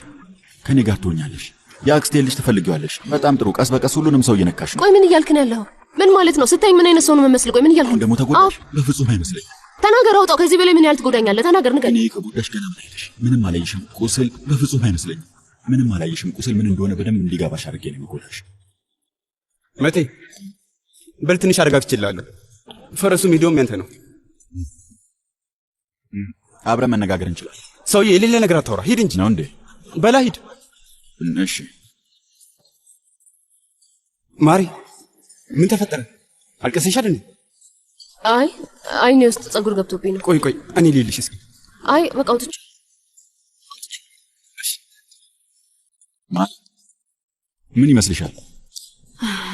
ከኔ ጋር ትሆኛለሽ። የአክስቴ ልጅ ትፈልጊዋለሽ። በጣም ጥሩ። ቀስ በቀስ ሁሉንም ሰው እየነካሽ ነው። ቆይ ምን እያልክ ነው ያለኸው? ምን ማለት ነው? ስታይ ምን አይነት ሰው ነው የምመስል? ቆይ ምን እያልክ ነው? ደግሞ ተጎዳሽ? በፍጹም አይመስለኝ። ተናገር፣ አውጣው። ከዚህ በላይ ምን ያህል ትጎዳኛለህ? ተናገር፣ ንገረኝ። እኔ ከጎዳሽ ገና ምን አይተሽ? ምንም አላየሽም። ቁስል በፍጹም አይመስለኝም። ምንም አላየሽም። ቁስል ምን እንደሆነ በደንብ እንዲገባሽ አድርጌ ነው የምጎዳሽ። መቴ በል ትንሽ አረጋግቼልሃለሁ። ፈረሱ ሜዳውም ያንተ ነው። አብረን መነጋገር እንችላለን። ሰውዬ የሌለ ነገር አታውራ። ሂድ እንጂ ነው እንዴ? በላ ሂድ። እሺ ማሪ ምን ተፈጠረ? አልቀሰሻል እንዴ? አይ አይኔ ውስጥ ጸጉር ገብቶብኝ ነው። ቆይ እኔ ልልሽ እስኪ። አይ በቃ አውጥቼ ምን ይመስልሻል?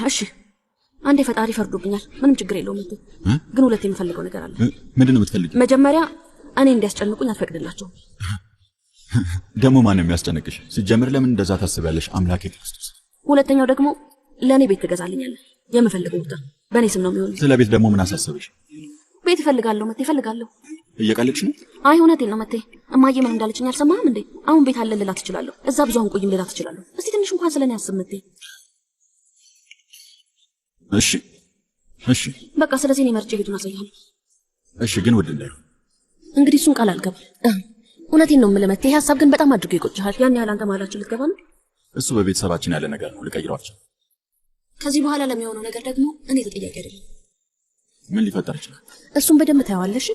እሺ አንዴ ፈጣሪ ፈርዶብኛል። ምንም ችግር የለውም። ግን ሁለት የምፈልገው ነገር አለ። ምንድነው የምትፈልጊው? መጀመሪያ እኔ እንዲያስጨንቁኝ አልፈቅድላቸውም። ደግሞ ማን ነው የሚያስጨንቅሽ? ሲጀምር ለምን እንደዛ ታስቢያለሽ? አምላኬ ክርስቶስ። ሁለተኛው ደግሞ ለእኔ ቤት ትገዛልኛለህ። የምፈልገው ቦታ በእኔ ስም ነው የሚሆነው። ስለ ቤት ደግሞ ምን አሳሰበሽ? ቤት እፈልጋለሁ መቴ፣ እፈልጋለሁ። እየቀለድሽ ነው? አይ እውነቴን ነው መቴ። እማዬ ምን እንዳለችኝ አልሰማህም እንዴ? አሁን ቤት አለ ልላት እችላለሁ። እዛ ብዙ አንቆይም ልላት እችላለሁ። እስቲ ትንሽ እንኳን ስለኔ አስብ መቴ። እሺ በቃ ስለዚህ እኔ መርጬ ቤቱን አሳያለሁ። እሺ ግን ውድ እንዳይሆን እንግዲህ እሱን ቃል አልገባም። እውነቴን ነው የምልህ መቴ። ይሄ ሀሳብ ግን በጣም አድርጎ ይቆጭሃል። ያን ያህል አንተ መሀላችን ልትገባ ነው? እሱ በቤተሰባችን ያለ ነገር ነው፣ ልቀይረው አልችልም። ከዚህ በኋላ ለሚሆነው ነገር ደግሞ እኔ ተጠያቂ አይደለም። ምን ሊፈጠር ይችላል? እሱን በደንብ ታየዋለሽ።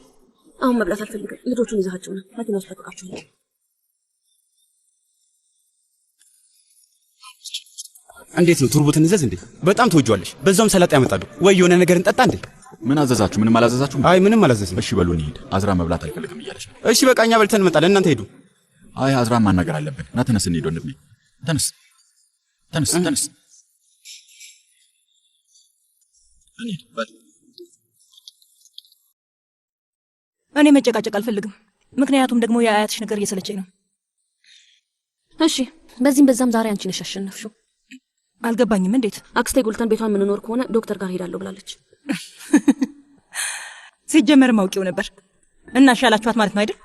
አሁን መብላት አልፈልግም። ልጆቹን ይዛቸው ነው መኪና ውስጥ ጠብቃቸዋለሁ። እንዴት ነው ቱርቦት እንዘዝ እንዴ? በጣም ትወጇለሽ። በዛውም ሰላጣ ያመጣሉ። ወይ የሆነ ነገር እንጠጣ እንዴ? ምን አዘዛችሁ? ምንም አላዘዛችሁም? አይ ምንም አላዘዝም። እሺ በሉ እንሂድ። አዝራ መብላት አልፈልግም እያለች ነው። እሺ በቃ እኛ በልተን እንመጣለን፣ እናንተ ሄዱ። አይ አዝራን ማናገር አለብን። ና ተነስ እንሂድ ወንድሜ። ተነስ። እንሂድ በል። እኔ መጨቃጨቅ አልፈልግም። ምክንያቱም ደግሞ የአያትሽ ነገር እየሰለቸኝ ነው። እሺ በዚህም በዛም ዛሬ አንቺ ነሽ ያሸነፍሽው። አልገባኝም። እንዴት? አክስቴ ጉልተን ቤቷን የምንኖር ከሆነ ዶክተር ጋር ሄዳለሁ ብላለች። ሲጀመር ማውቂው ነበር እና ሻላችኋት ማለት ነው አይደል?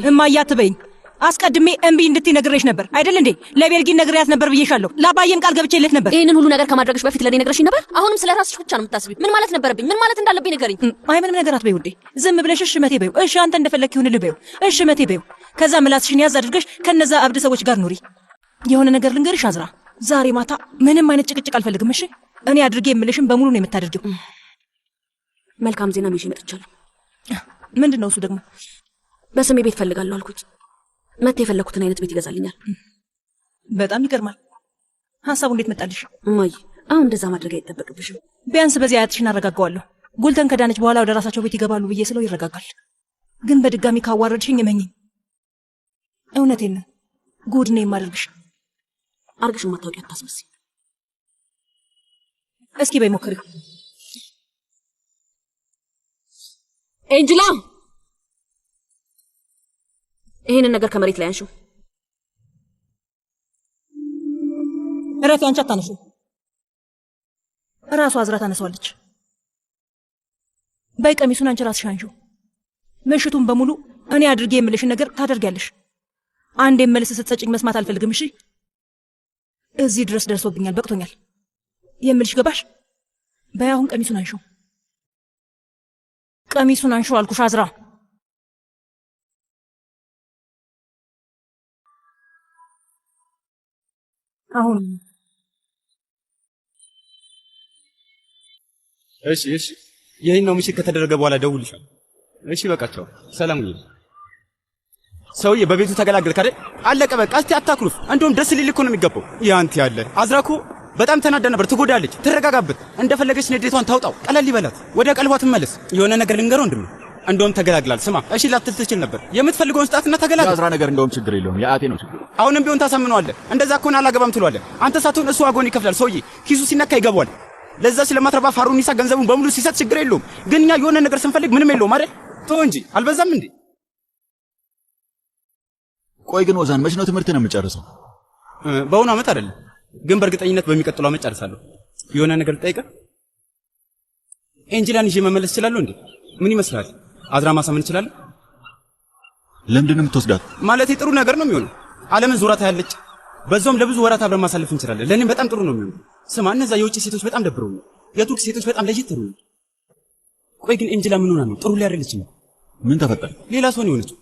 እማዬ አትበይኝ። አስቀድሜ እምቢ እንድትይ ነግሬሽ ነበር አይደል እንዴ? ለቤልጊ ነግሬያት ነበር ብዬሻለሁ። ለአባዬም ቃል ገብቼለት ነበር። ይህንን ሁሉ ነገር ከማድረግሽ በፊት ለኔ ነግረሽኝ ነበር። አሁንም ስለ ራስሽ ብቻ ነው የምታስቢ። ምን ማለት ነበረብኝ? ምን ማለት እንዳለብኝ ንገሪኝ። አይ ምንም ነገር አትበይ ውዴ። ዝም ብለሽ እሺ መቴ በይው። እሺ አንተ እንደፈለክ ይሁንልህ በይው። እሺ መቴ በይው። ከዛ ምላስሽን ያዝ አድርገሽ ከነዛ አብድ ሰዎች ጋር ኑሪ። የሆነ ነገር ልንገርሽ አዝራ፣ ዛሬ ማታ ምንም አይነት ጭቅጭቅ አልፈልግም። እሺ እኔ አድርጌ የምልሽም በሙሉ ነው የምታደርጊው። መልካም ዜና ይዤ መጥቻለሁ። ምንድን ነው እሱ ደግሞ? በስሜ ቤት ፈልጋለሁ አልኩት። መቴ የፈለኩትን አይነት ቤት ይገዛልኛል። በጣም ይገርማል። ሐሳቡ እንዴት መጣልሽ? እማዬ አሁን እንደዛ ማድረግ አይጠበቅብሽም። ቢያንስ በዚህ አያትሽን አረጋጋዋለሁ። ጉልተን ከዳነች በኋላ ወደ ራሳቸው ቤት ይገባሉ ብዬ ስለው ይረጋጋል። ግን በድጋሚ ካዋረድሽኝ እመኚኝ፣ እውነቴን ነው ጉድ ነው የማደርግሽ። አርግሽ ማታውቂ አታስመስይ። እስኪ በይ ሞክሪው። ኤንጅላ ይሄንን ነገር ከመሬት ላይ አንሺው። እረፊ። አንቺ አታነሺው። ራሷ አዝራ ታነሳዋለች። በይ ቀሚሱን አንቺ ራስሽ አንሺው። ምሽቱን በሙሉ እኔ አድርጌ የምልሽን ነገር ታደርጊያለሽ። አንድ መልስ ስትሰጭኝ መስማት አልፈልግም። እሺ እዚህ ድረስ ደርሶብኛል፣ በቅቶኛል። የምልሽ ገባሽ? በይ አሁን ቀሚሱን አንሺው። ቀሚሱን አንሺው አልኩሽ አዝራ። አሁን እሺ ይሄኛው ምሽት ከተደረገ በኋላ ደውልሻለሁ። እሺ በቃ ቻው፣ ሰላም ሁኚ። ሰውዬ በቤቱ ተገላገልክ አይደል? አለቀ በቃ። እስቲ አታኩርፍ። እንደውም ደስ ሊል እኮ ነው የሚገባው። ያንተ ያለ አዝራ እኮ በጣም ተናዳ ነበር። ትጎዳለች። ትረጋጋበት። እንደፈለገች ንዴቷን ታውጣው። ቀለል ይበላት። ወደ ቀልቧ ትመለስ። የሆነ ነገር ልንገረው ወንድም ነው። እንደውም ተገላግላል። ስማ እሺ ላትል ትችል ነበር። የምትፈልገውን ስጣትና ተገላግል። አዝራ ነገር እንደውም ችግር የለውም። የአያቴ ነው ችግሩ። አሁንም ቢሆን ታሳምነዋለህ። እንደዛ ከሆነ አላገባም ትሏለህ። አንተ ሳትሆን እሱ ዋጋውን ይከፍላል። ሰውዬ ኪሱ ሲነካ ይገባዋል። ለዛ ስለማትረባ ፋሩኒሳ ገንዘቡን በሙሉ ሲሰጥ ችግር የለውም። ግን እኛ የሆነ ነገር ስንፈልግ ምንም የለውም አይደል? ተው እንጂ አልበዛም እንዴ? ቆይ ግን ወዛን መች ነው ትምህርት ነው የምጨርሰው? በአሁኑ ዓመት አይደለም፣ ግን በእርግጠኝነት በሚቀጥለው ዓመት ጨርሳለሁ። የሆነ ነገር ልጠይቅህ። ኤንጅላን ይዤ መመለስ እችላለሁ እንዴ? ምን ይመስላል? አዝራ ማሳመን እችላለሁ? ለምንድን ነው የምትወስዳት? ማለቴ ጥሩ ነገር ነው የሚሆነው። ዓለምን ዙራ ታያለች። በዛውም ለብዙ ወራት አብረን ማሳለፍ እንችላለን። ለእኔም በጣም ጥሩ ነው የሚሆነው። ስማ እነዛ የውጭ ሴቶች በጣም ደብረውኛል። የቱርክ ሴቶች በጣም ለየት ነው። ቆይ ግን ኤንጅላ ምን ሆና ነው? ጥሩ ላይ አይደለችም። ምን ተፈጠረ? ሌላ ሰው ነው የሆነችው።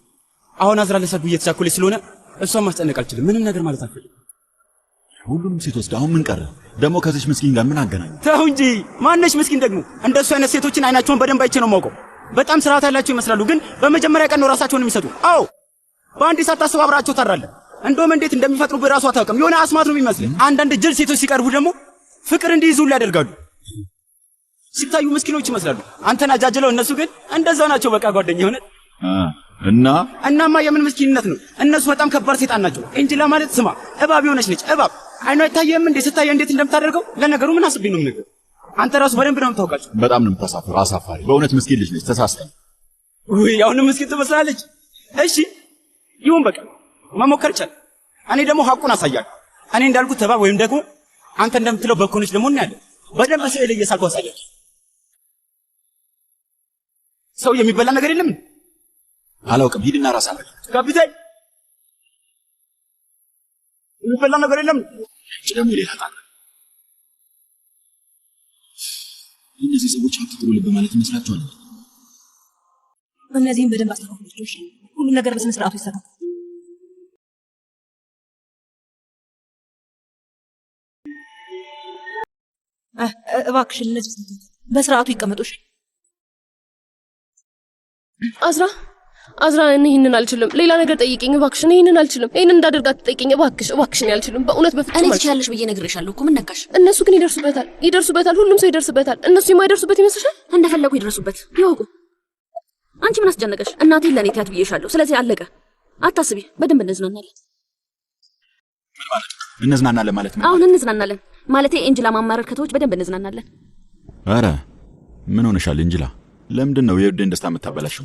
አሁን አዝራ ለሰርጉ እየተቻኮለች ስለሆነ እሷን ማስጨነቅ አልችልም። ምንም ነገር ማለት አልፈልግም። ሁሉንም ሴት ወስደ አሁን ምን ቀረ ደግሞ? ከዚች ምስኪን ጋር ምን አገናኝ? ተው እንጂ ማነሽ ምስኪን ደግሞ? እንደሱ አይነት ሴቶችን አይናቸውን በደንብ አይቼ ነው የማውቀው። በጣም ስርዓት ያላቸው ይመስላሉ፣ ግን በመጀመሪያ ቀን ነው ራሳቸውን የሚሰጡ። አዎ በአንድ ሳታስብ አብራቸው ታራለህ። እንደውም እንዴት እንደሚፈጥሩ በራሱ አታውቅም። የሆነ አስማት ነው የሚመስልህ። አንዳንድ ጅል ሴቶች ሲቀርቡ ደግሞ ፍቅር እንዲይዙልህ ያደርጋሉ። ሲታዩ ምስኪኖች ይመስላሉ። አንተን አጃጅለው፣ እነሱ ግን እንደዛው ናቸው። በቃ ጓደኛ ሆነ እናማ የምን ምስኪንነት ነው? እነሱ በጣም ከባድ ሰይጣን ናቸው። ኤንጅላ ማለት ስማ እባብ የሆነች ልጅ እባብ። አይኗ አይታየም እንዴ? ስታየ እንዴት እንደምታደርገው። ለነገሩ ምን አስቤ ነው የምነግርህ? አንተ ራሱ በደንብ ነው የምታውቃቸው። በጣም ነው የምታሳፍረው። አሳፋሪ። በእውነት ምስኪን ልጅ ነች። ተሳስተን። ውይ አሁንም ምስኪን ትመስላለች። እሺ ይሁን በቃ መሞከር ይቻላል። እኔ ደግሞ ሐቁን አሳያለሁ። እኔ እንዳልኩት እባብ ወይም ደግሞ አንተ እንደምትለው በኮነች ደግሞ ነው ያለ። በደንብ ስዕል እየሳልኩ አሳያለሁ። ሰው የሚበላ ነገር የለም። አላውቅም። ሂድና ራስ አለ ካፒቴን የሚበላ ነገር የለም። ደግሞ ሌላ ጣጣ። እነዚህ ሰዎች ሀብት ጥሩ ልብ ማለት ይመስላችኋል? እነዚህም በደንብ አስተካክሎች ሁሉም ነገር በስነ ስርዓቱ ይሰራል። እባክሽን እነዚህ በስርዓቱ ይቀመጡሽ። አዝራ እኔ ይህንን አልችልም። ሌላ ነገር ጠይቂኝ እባክሽን። ይህንን አልችልም። ይህንን እንዳደርጋት ጠይቂኝ እባክሽን። አልችልም በእውነት በፍጹም። እኔ ትችያለሽ ብዬ ነግሬሻለሁ እኮ ምን ነካሽ? እነሱ ግን ይደርሱበታል። ሁሉም ሰው ይደርስበታል። እነሱ የማይደርሱበት ይመስልሻል? እንደፈለጉ ይደርሱበት ይወቁ። አንቺ ምን አስጨነቀሽ? እናቴን ለእኔ ትያት ብዬሻለሁ። ስለዚህ አለቀ። አታስቢ። በደንብ እንዝናናለን። ምን ማለት ነው? እንዝናናለን ማለት ነው? አሁን እንዝናናለን ማለቴ ኤንጅላ ማማረር ከተዎች በደንብ እንዝናናለን። አረ ምን ሆነሻል ኤንጅላ? ለምንድን ነው የውዴን ደስታ የምታበላሽው?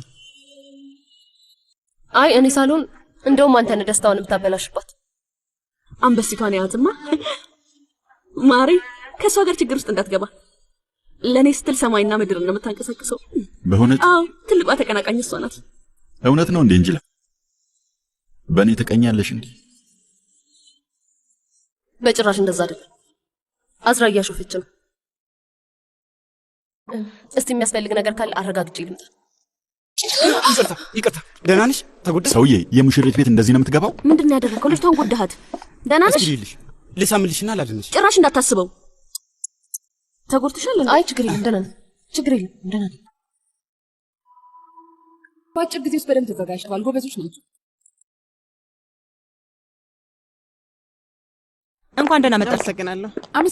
አይ እኔ ሳልሆን እንደውም አንተ ነህ ደስታውን የምታበላሽባት። አንበሲቷን ያዝማ ማሪ፣ ከሷ ጋር ችግር ውስጥ እንዳትገባ። ለኔ ስትል ሰማይና ምድርን ነው የምታንቀሳቅሰው። በእውነት? አዎ፣ ትልቋ ተቀናቃኝ እሷ ናት። እውነት ነው እንዴ ኤንጅላ? በእኔ ተቀኛለሽ እንዴ? በጭራሽ እንደዛ አይደለም። አዝራ እያሾፈች ነው። እስቲ የሚያስፈልግ ነገር ካለ አረጋግጬ ልምጣ። ይቅርታ። ደህና ነሽ? ተጎዳሽ? ሰውዬ የሙሽሪት ቤት እንደዚህ ነው የምትገባው? ምንድን ነው ያደረከው? ልጅቷን ጎዳሃት። ደህና ነሽ? ልሳምልሽና ላድንሽ። ጭራሽ እንዳታስበው። ተጎድተሻል? አይ ችግር የለም ደህና ነኝ። ችግር የለም ደህና ነኝ። በአጭር ጊዜ ውስጥ በደንብ ተዘጋጅተዋል። ጎበዞች ናቸው። እንኳን ደህና መጣሽ። አመሰግናለሁ።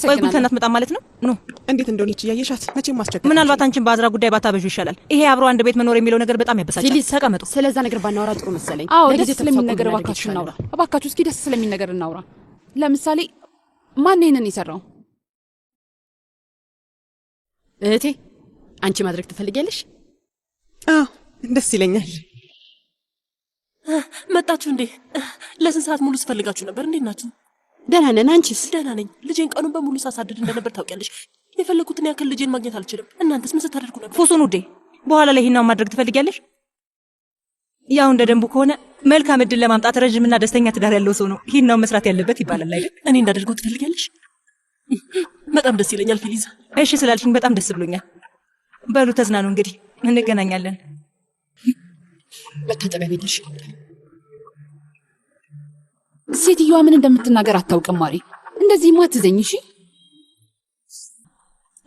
ወይ ጉልተን አትመጣም ማለት ነው? ኑ እንዴት እንደሆነች እያየሻት መቼም ማስቸገር። ምናልባት አንቺን በአዝራ ጉዳይ ባታበዡ ይሻላል። ይሄ አብሮ አንድ ቤት መኖር የሚለው ነገር በጣም ያበሳጫል። ተቀመጡ። ስለዛ ነገር ባናወራ ጥሩ መሰለኝ። አዎ ደስ ስለሚል ነገር እባካችሁ እናውራ። እባካችሁ እስኪ ደስ ስለሚል ነገር እናውራ። ለምሳሌ ማን ይሄንን የሰራው? እህቴ አንቺ ማድረግ ትፈልጊያለሽ? አዎ ደስ ይለኛል። መጣችሁ እንዴ? ለስንት ሰዓት ሙሉ ስፈልጋችሁ ነበር። እንዴት ናችሁ? ደህና ነን። አንቺስ? ደህና ነኝ። ልጄን ቀኑን በሙሉ ሳሳድድ እንደነበር ታውቂያለሽ። የፈለኩትን ያክል ልጄን ማግኘት አልችልም። እናንተስ ምን ስታደርጉ ነበር? ፎሶን ውዴ፣ በኋላ ላይ ይሄናውን ማድረግ ትፈልጊያለሽ? ያው እንደ ደንቡ ከሆነ መልካም እድል ለማምጣት ረጅምና ደስተኛ ትዳር ያለው ሰው ነው ይሄናውን መስራት ያለበት ይባላል አይደል? እኔ እንዳደርገው ትፈልጊያለሽ? በጣም ደስ ይለኛል ፌሊዛ። እሺ ስላልሽኝ በጣም ደስ ብሎኛል። በሉ ተዝናኑ፣ እንግዲህ እንገናኛለን። መታጠቢያ ቤት ነሽ? ሴትዮዋ ምን እንደምትናገር አታውቅም ማሪ። እንደዚህማ አትዘኝ እሺ።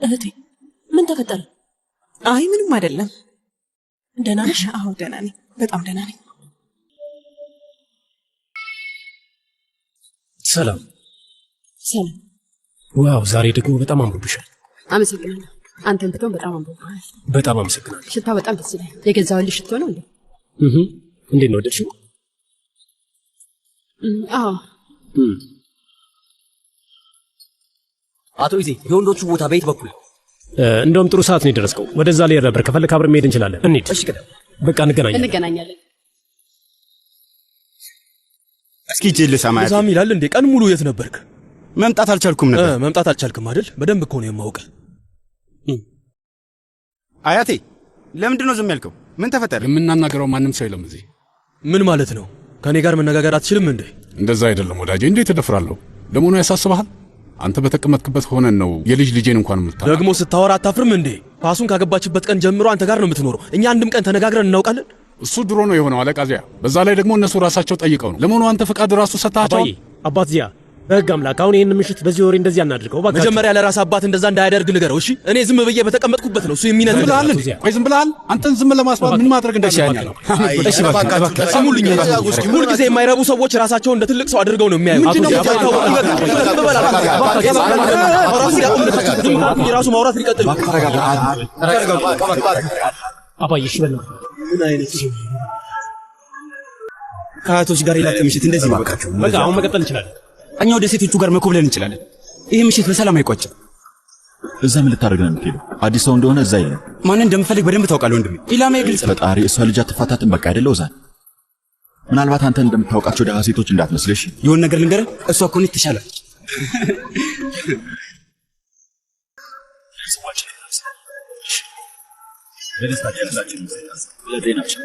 እህቴ ምን ተፈጠረ? አይ ምንም አይደለም። ደህና ነሽ? አዎ ደህና ነኝ፣ በጣም ደህና ነኝ። ሰላም። ሰላም። ዋው ዛሬ ደግሞ በጣም አምሮብሻል። አመሰግናለሁ። አንተን ብትሆን በጣም አምሮብሃል። በጣም አመሰግናለሁ። ሽታው በጣም ደስ ይላል። የገዛሁልሽ ሽቶ ነው እንዴ? እንዴት ነው ወደድሽው? አዎ። አቶ ይዜ የወንዶቹ ቦታ በየት በኩል? እንደውም ጥሩ ሰዓት ነው የደረስከው። ወደዛ ላይ ነበር። ከፈለክ አብረን መሄድ እንችላለን። እንሂድ። እሺ ቀደም። በቃ እንገናኛለን። እስኪ ጄል ሰማያት ዛም ይላል እንዴ? ቀን ሙሉ የት ነበርክ? መምጣት አልቻልኩም ነበር። መምጣት አልቻልክም አይደል? በደንብ እኮ ነው የማውቀው። አያቴ ለምንድን ነው ዝም ያልከው? ምን ተፈጠረ? የምናናገረው ማንም ሰው የለም እዚህ። ምን ማለት ነው? ከኔ ጋር መነጋገር አትችልም እንዴ? እንደዛ አይደለም ወዳጄ። እንዴት እደፍራለሁ? ለመሆኑ ያሳስበሃል? አንተ በተቀመጥክበት ሆነን ነው የልጅ ልጄን እንኳን የምታውቀው። ደግሞ ስታወራ አታፍርም እንዴ? ፓሱን ካገባችበት ቀን ጀምሮ አንተ ጋር ነው የምትኖረው። እኛ አንድም ቀን ተነጋግረን እናውቃለን? እሱ ድሮ ነው የሆነው አለቃ ዚያ። በዛ ላይ ደግሞ እነሱ ራሳቸው ጠይቀው ነው። ለመሆኑ አንተ ፈቃድ ራሱ ሰጣቸው? አባት ዚያ በሕግ አምላክ አሁን ይህን ምሽት በዚህ ወሬ እንደዚህ አናድርገው እባክህ። መጀመሪያ ለራስ አባት እንደዛ እንዳያደርግ ንገረው እሺ። እኔ ዝም ብዬ በተቀመጥኩበት ነው እሱ የሚነግረኝ። ቆይ ዝም ብለሃል? አንተን ዝም ለማስባል ምን ማድረግ እንዳለብህ ነው። እሺ እባክህ ስሙልኝ። ሁል ጊዜ የማይረቡ ሰዎች ራሳቸውን እንደ ትልቅ ሰው አድርገው ነው የሚያዩት። ራሱ ማውራት ሊቀጥል አባዬ እሺ በል። ምን አይነት ከአያቶች ጋር የላከ ምሽት እንደዚህ ማበቃቸው። በቃ አሁን መቀጠል እንችላለን። እኛ ወደ ሴቶቹ ጋር መኮብለን እንችላለን። ይሄ ምሽት በሰላም አይቋጭም። እዛ ምን ልታደርግ ነው የምትሄደው? አዲስ ሰው እንደሆነ እዛ የለም። ማንን እንደምፈልግ በደንብ ታውቃለህ ወንድሜ። ኢላማዬ ግልጽ ነው። ፈጣሪ እሷ ልጅ አትፋታትም በቃ አይደለው? እዛ ምናልባት አንተ እንደምታውቃቸው ደሃ ሴቶች እንዳትመስልሽ። የሆነ ነገር ልንገርህ፣ እሷ እኮ ነው ትሻላለች። ለደስታችን ለጤናችን